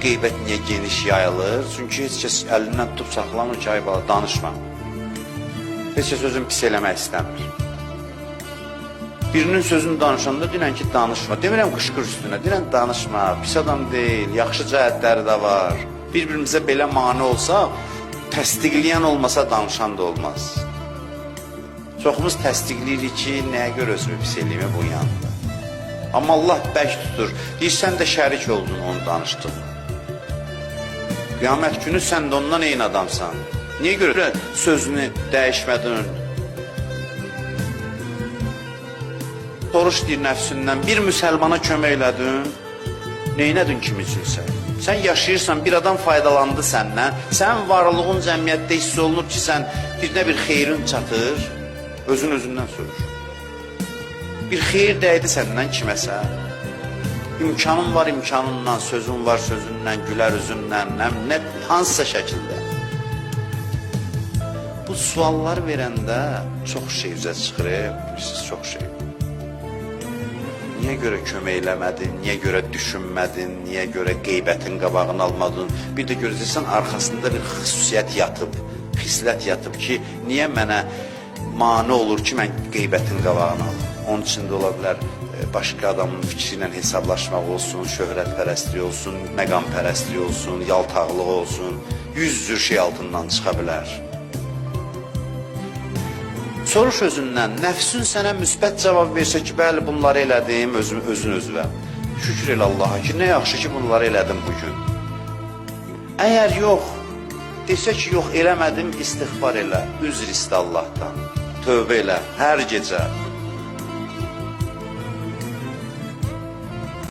qeybət niyə geniş yayılır? Çünki heç kəs əlindən tutub saxlamır ki, ay bala, danışma. Heç kəs özünü pis eləmək istəmir. Birinin sözünü danışanda dinən ki, danışma. Demirəm qışqır üstünə, dinən danışma. Pis adam deyil, yaxşı cəhətləri də var. Bir-birimizə belə mane olsa, təsdiqləyən olmasa danışan da olmaz. Çoxumuz təsdiqləyirik ki, nəyə görə özümü pis eləyimi bu yanında. Amma Allah bək tutur. Deyir, sən də şərik oldun onu danışdın. Qiyamət günü sən də ondan eyni adamsan. Niyə görə sözünü dəyişmədin? Soruş deyir nəfsindən, bir müsəlmana kömək elədin, neynədin kimi üçünsə? Sən yaşayırsan, bir adam faydalandı səndən, sənin varlığın cəmiyyətdə hiss olunur ki, sən birinə bir xeyrin çatır, özündən soruş. Bir xeyir dəydi səndən kiməsə, imkanın var imkanından, sözün var sözündən, gülər üzündən, hansısa şəkildə. Bu suallar verəndə çox şey üzə çıxır, bilirsiniz, çox şey. Niyə görə kömək eləmədin, niyə görə düşünmədin, niyə görə qeybətin qabağını almadın? Bir də görəcəksən, arxasında bir xüsusiyyət yatıb, xislət yatıb ki, niyə mənə mane olur ki, mən qeybətin qabağını alım? Onun için də ola bilər, başqa adamın fikri ilə hesablaşmaq olsun, şöhrətpərəstlik olsun, məqampərəstlik olsun, yaltaqlıq olsun, 100 cür şey altından çıxa bilər. Soruş özündən, nəfsin sənə müsbət cavab versə ki, bəli, bunları elədim, özünə. Şükür elə Allaha ki, nə yaxşı ki, bunları elədim bugün. Əgər yox, desə ki, yox, eləmədim, istiğfar elə, üzr istə Allahdan, tövbə elə, hər gecə.